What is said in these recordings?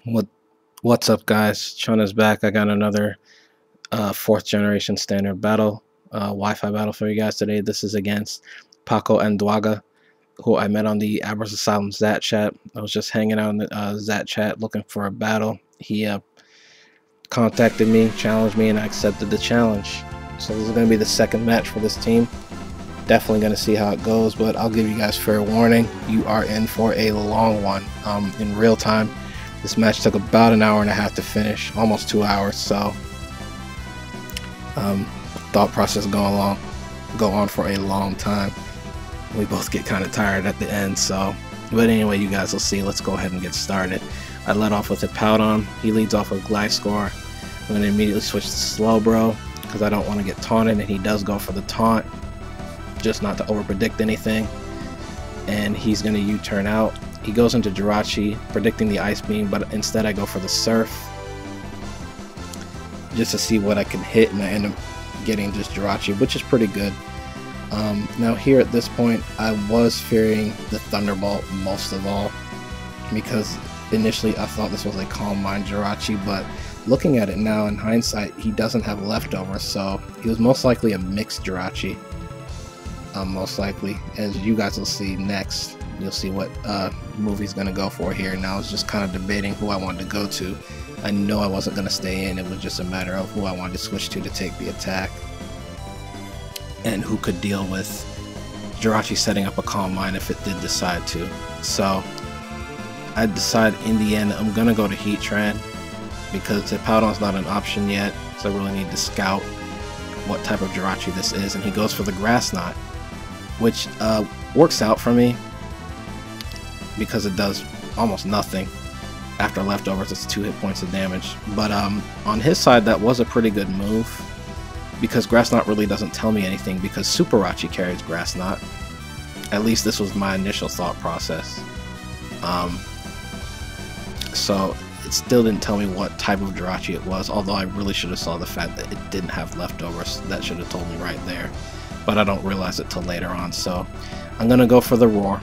What what's up, guys? Chun is back. I got another fourth generation standard battle, Wi-Fi battle for you guys today. This is against PacoAnduaga, who I met on the Aber's Asylum Zat chat. I was just hanging out in the Zat chat looking for a battle. He contacted me, challenged me, and I accepted the challenge. So this is going to be the second match for this team. Definitely going to see how it goes, but I'll give you guys fair warning. You are in for a long one. In real time, this match took about an hour and a half to finish, almost 2 hours. So thought process go on for a long time. We both get kind of tired at the end. So, but anyway, you guys will see. Let's go ahead and get started. I led off with a Powdon. He leads off with Gliscor. I'm going to immediately switch to Slowbro because I don't want to get taunted, and he does go for the taunt, just not to over predict anything. And he's going to U-turn out. He goes into Jirachi, predicting the Ice Beam, but instead I go for the Surf just to see what I can hit, and I end up getting just Jirachi, which is pretty good. Now here at this point, I was fearing the Thunderbolt most of all, because initially I thought this was a Calm Mind Jirachi, but looking at it now in hindsight, he doesn't have leftovers, so he was most likely a mixed Jirachi. Most likely, as you guys will see next. You'll see what move he's going to go for here. Now I was just kind of debating who I wanted to go to. I know I wasn't going to stay in. It was just a matter of who I wanted to switch to take the attack, and who could deal with Jirachi setting up a Calm Mind if it did decide to. So I decided in the end I'm going to go to Heatran because the Powdon's not an option yet, so I really need to scout what type of Jirachi this is. And he goes for the Grass Knot, which works out for me because it does almost nothing. After leftovers, it's 2 hit points of damage. But on his side, that was a pretty good move because Grass Knot really doesn't tell me anything because Superachi carries Grass Knot. At least this was my initial thought process. So it still didn't tell me what type of Jirachi it was, although I really should have saw the fact that it didn't have leftovers. That should have told me right there. But I don't realize it till later on, so I'm gonna go for the Roar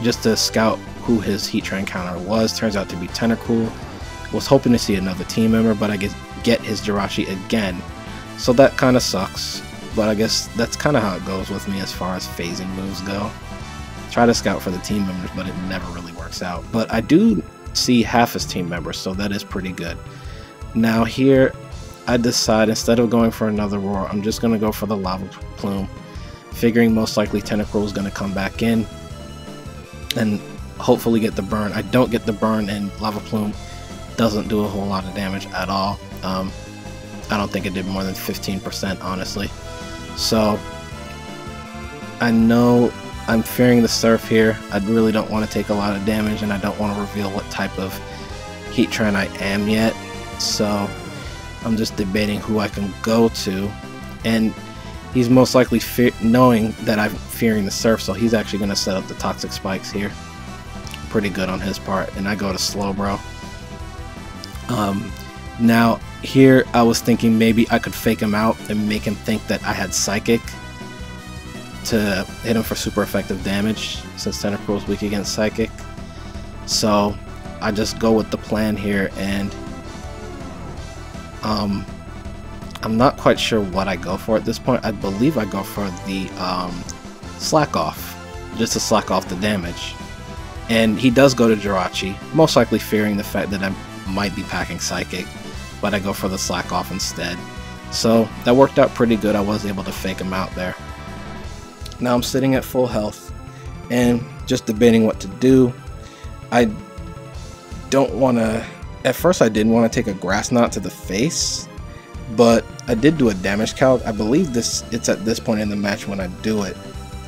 just to scout who his Heatran counter was. Turns out to be Tentacool. Was hoping to see another team member, but I get his Jirachi again, so that kind of sucks. But I guess that's kind of how it goes with me as far as phasing moves go. Try to scout for the team members, but it never really works out. But I do see half his team members, so that is pretty good. Now here I decide, instead of going for another Roar, I'm just going to go for the Lava Plume, figuring most likely Tentacool is going to come back in and hopefully get the burn. I don't get the burn, and Lava Plume doesn't do a whole lot of damage at all. I don't think it did more than 15%, honestly. So I know I'm fearing the Surf here. I really don't want to take a lot of damage, and I don't want to reveal what type of Heatran I am yet. So I'm just debating who I can go to, and he's most likely knowing that I'm fearing the Surf, so he's actually going to set up the Toxic Spikes here. Pretty good on his part, and I go to Slowbro. Now here I was thinking maybe I could fake him out and make him think that I had Psychic to hit him for super effective damage, since Tentacool is weak against Psychic. So I just go with the plan here, and I'm not quite sure what I go for at this point. I believe I go for the Slack Off, just to slack off the damage. And he does go to Jirachi, most likely fearing the fact that I might be packing Psychic, but I go for the Slack Off instead. So that worked out pretty good. I was able to fake him out there. Now I'm sitting at full health and just debating what to do. I don't want to... At first I didn't want to take a Grass Knot to the face, but I did do a damage calc. I believe it's at this point in the match when I do it,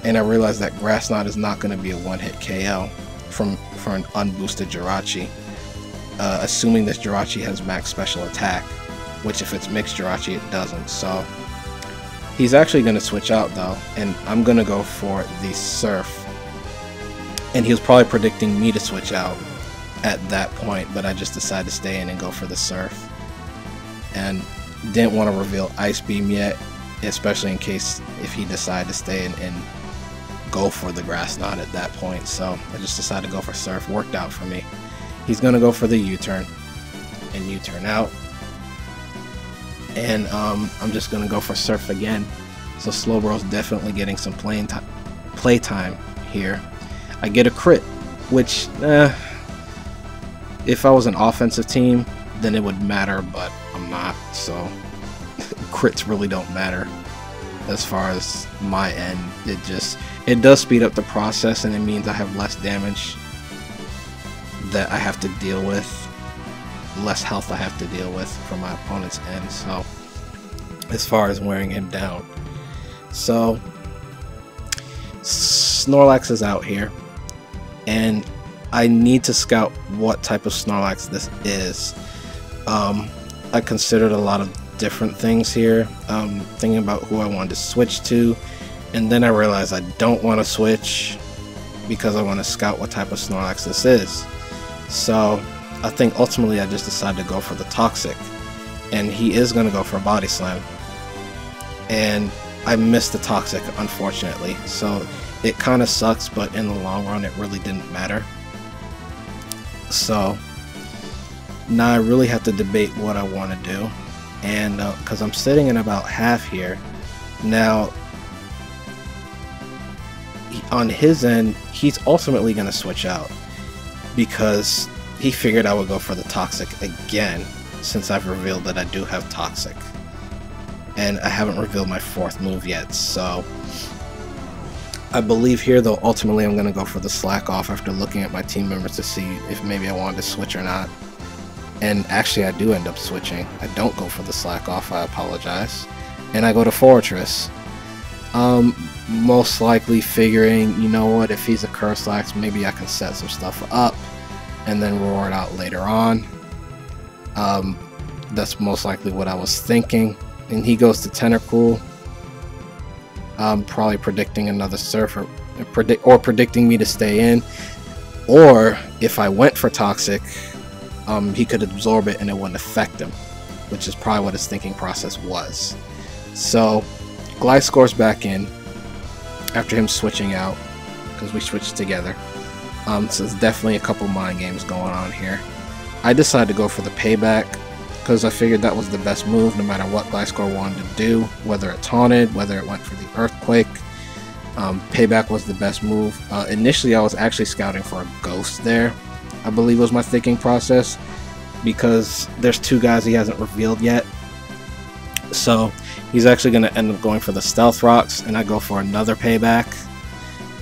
and I realized that Grass Knot is not going to be a one-hit KO for an unboosted Jirachi, assuming this Jirachi has max special attack, which if it's mixed Jirachi it doesn't. So he's actually going to switch out though, and I'm going to go for the Surf, and he was probably predicting me to switch out at that point, but I just decided to stay in and go for the Surf, and didn't want to reveal Ice Beam yet, especially in case if he decided to stay in and go for the Grass Knot at that point. So I just decided to go for Surf. Worked out for me. he's gonna go for the U-turn and U-turn out, and I'm just gonna go for surf again. So Slowbro's definitely getting some play time here. I get a crit, which if I was an offensive team then it would matter, but I'm not, so crits really don't matter as far as my end. It does speed up the process, and it means I have less damage that I have to deal with, less health I have to deal with from my opponent's end, so as far as wearing him down. So Snorlax is out here, and I need to scout what type of Snorlax this is. I considered a lot of different things here, thinking about who I wanted to switch to, and then I realized I don't want to switch because I want to scout what type of Snorlax this is. So I think ultimately I just decided to go for the Toxic, and he is going to go for a Body Slam, and I missed the Toxic, unfortunately, so it kind of sucks, but in the long run it really didn't matter. So now I really have to debate what I want to do, and because I'm sitting in about half here now, on his end he's ultimately going to switch out because he figured I would go for the Toxic again, since I've revealed that I do have Toxic, and I haven't revealed my 4th move yet. So I believe here, though, ultimately I'm going to go for the Slack Off after looking at my team members to see if maybe I wanted to switch or not. And actually I do end up switching. I don't go for the Slack Off, I apologize, and I go to Fortress. Most likely figuring, you know what, if he's a Curslax, maybe I can set some stuff up and then roar it out later on. That's most likely what I was thinking. And he goes to Tentacool, probably predicting another Surf, or predicting me to stay in. Or if I went for Toxic, he could absorb it and it wouldn't affect him, which is probably what his thinking process was. So Gliscor's back in after him switching out, because we switched together. So there's definitely a couple mind games going on here. I decided to go for the Payback because I figured that was the best move no matter what Gliscor wanted to do, whether it taunted, whether it went for the Earthquake. Payback was the best move. Initially I was actually scouting for a Ghost there, I believe was my thinking process, because there's 2 guys he hasn't revealed yet. So he's actually going to end up going for the Stealth Rocks, and I go for another Payback.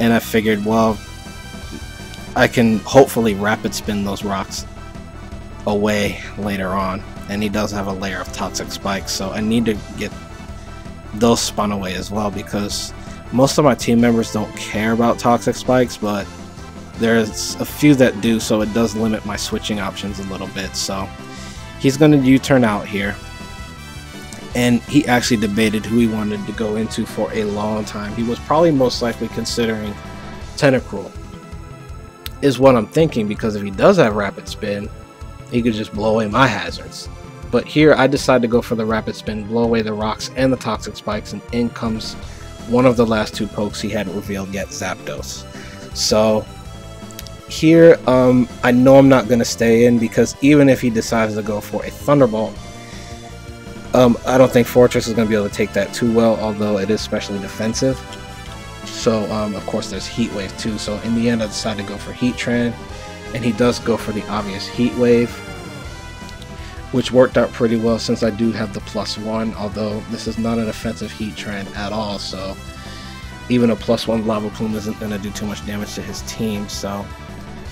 And I figured, well, I can hopefully Rapid Spin those rocks away later on. And he does have a layer of Toxic Spikes, so I need to get those spun away as well, because most of my team members don't care about Toxic Spikes, but there's a few that do, so it does limit my switching options a little bit. So he's going to U-turn out here, and he actually debated who he wanted to go into for a long time. He was probably most likely considering Tentacruel, is what I'm thinking, because if he does have Rapid Spin, he could just blow away my hazards. But here I decided to go for the Rapid Spin, blow away the rocks and the Toxic Spikes, and in comes one of the last 2 pokes he hadn't revealed yet, Zapdos. So here I know I'm not going to stay in, because even if he decides to go for a Thunderbolt, I don't think Fortress is going to be able to take that too well, although it is specially defensive. So of course there's Heat Wave too, so in the end I decided to go for Heatran, and he does go for the obvious Heat Wave, which worked out pretty well since I do have the +1, although this is not an offensive Heatran at all, so even a +1 Lava Plume isn't going to do too much damage to his team. So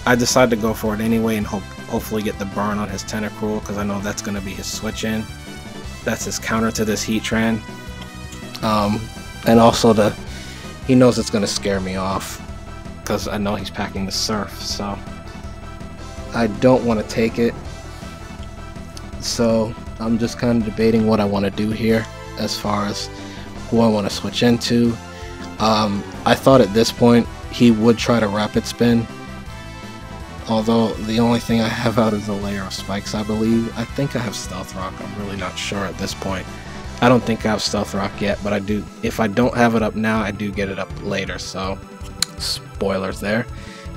I decided to go for it anyway and hopefully get the burn on his Tentacruel, because I know that's going to be his switch in. That's his counter to this Heatran. And also he knows it's going to scare me off, because I know he's packing the Surf, so I don't want to take it. So I'm just kind of debating what I want to do here as far as who I want to switch into. I thought at this point he would try to Rapid Spin, although the only thing I have out is a layer of Spikes, I believe. I think I have Stealth Rock, I'm really not sure at this point. I don't think I have Stealth Rock yet, but I do. If I don't have it up now, I do get it up later, so spoilers there.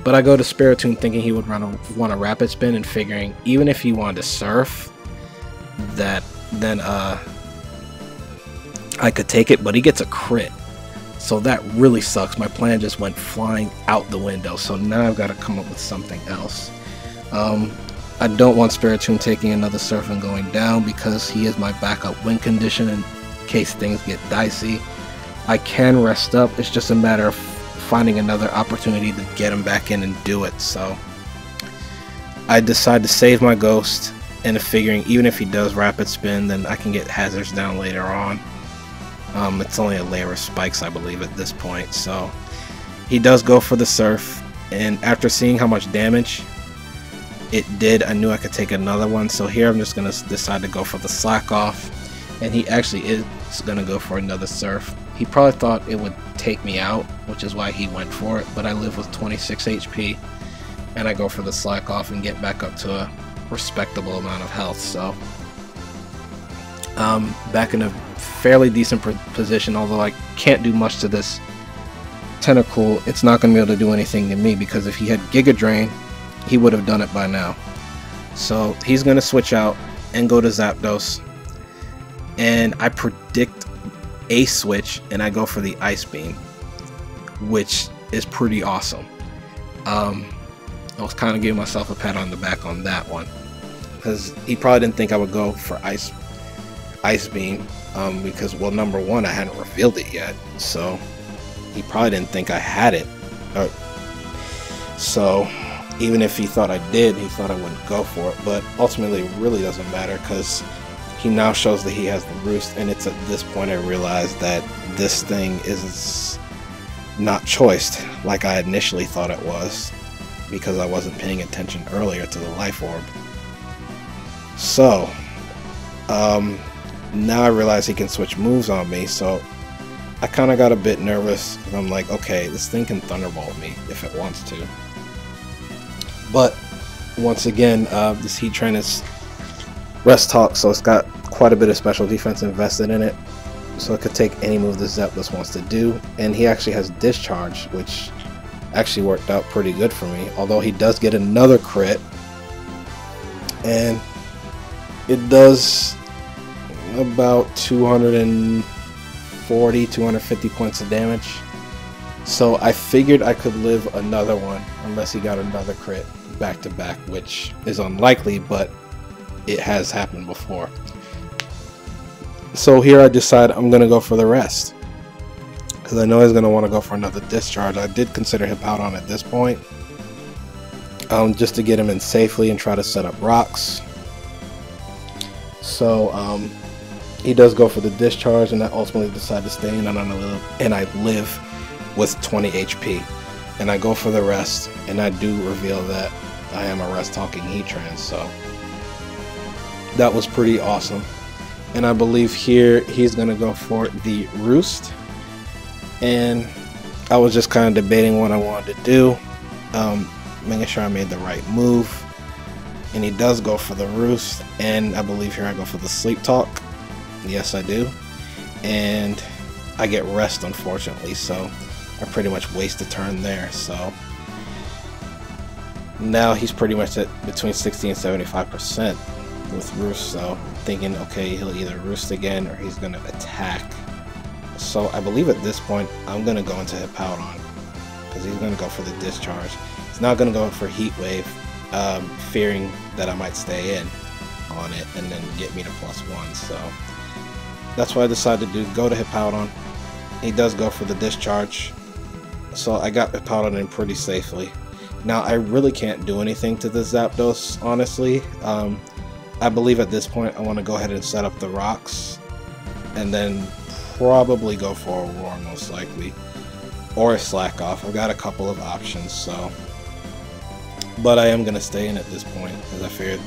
But I go to Spiritomb thinking he would want a rapid spin, and figuring even if he wanted to surf, that then I could take it, but he gets a crit. So that really sucks. My plan just went flying out the window. So now I've got to come up with something else. I don't want Spiritomb taking another surf and going down, because he is my backup win condition in case things get dicey. I can rest up. It's just a matter of finding another opportunity to get him back in and do it. So I decide to save my ghost, and figuring even if he does rapid spin, then I can get hazards down later on. It's only a layer of spikes, I believe, at this point. So he does go for the surf, and after seeing how much damage it did, I knew I could take another one. So here I'm just going to decide to go for the slack off, and he actually is going to go for another surf. He probably thought it would take me out, which is why he went for it, but I live with 26 HP, and I go for the slack off and get back up to a respectable amount of health. So back in a fairly decent position, although I can't do much to this tentacle. It's not going to be able to do anything to me, because if he had Giga Drain, he would have done it by now. So he's going to switch out and go to Zapdos, and I predict a switch, and I go for the Ice Beam, which is pretty awesome. I was kind of giving myself a pat on the back on that one, because he probably didn't think I would go for Ice Beam, because, well, number one, I hadn't revealed it yet, so he probably didn't think I had it. So even if he thought I did, he thought I wouldn't go for it. But ultimately it really doesn't matter, because he now shows that he has the roost, and it's at this point I realized that this thing is not choiced like I initially thought it was, because I wasn't paying attention earlier to the life orb. So now I realize he can switch moves on me, so I kind of got a bit nervous, because I'm like, okay, this thing can Thunderbolt me if it wants to. But once again, this Heat Train is Rest Talk, so it's got quite a bit of special defense invested in it, so it could take any move the Zapdos wants to do. And he actually has Discharge, which actually worked out pretty good for me, although he does get another crit, and it does about 240, 250 points of damage. So I figured I could live another one unless he got another crit back to back, which is unlikely, but it has happened before. So here I decide I'm going to go for the rest, because I know he's going to want to go for another Discharge. I did consider Hippowdon at this point, just to get him in safely and try to set up rocks. So he does go for the Discharge, and I ultimately decide to stay in, and I live with 20 HP. And I go for the rest, and I do reveal that I am a Rest Talking Heatran, so that was pretty awesome. And I believe here he's going to go for the Roost, and I was just kind of debating what I wanted to do, making sure I made the right move, and he does go for the Roost, and I believe here I go for the Sleep Talk. Yes, I do, and I get Rest, unfortunately, so I pretty much waste a turn there. So now he's pretty much at between 60 and 75% with Roost, so thinking, okay, he'll either Roost again or he's going to attack. So I believe at this point I'm going to go into Hippowdon, because he's going to go for the Discharge. He's not going to go for Heat Wave, fearing that I might stay in on it and then get me to +1. So that's what I decided to do, go to Hippowdon. He does go for the Discharge, so I got Hippowdon in pretty safely. Now I really can't do anything to the Zapdos, honestly. I believe at this point I want to go ahead and set up the rocks, and then probably go for a Roar most likely, or a Slack Off. I've got a couple of options, so, but I am going to stay in at this point, because I figured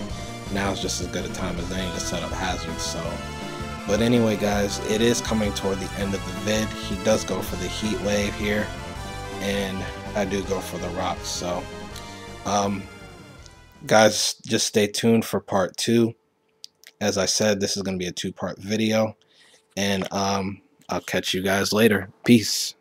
now is just as good a time as any to set up hazards. So, but anyway guys, it is coming toward the end of the vid. He does go for the Heat Wave here, and I do go for the rocks. So guys, just stay tuned for part 2. As I said, this is going to be a 2-part video, and I'll catch you guys later. Peace.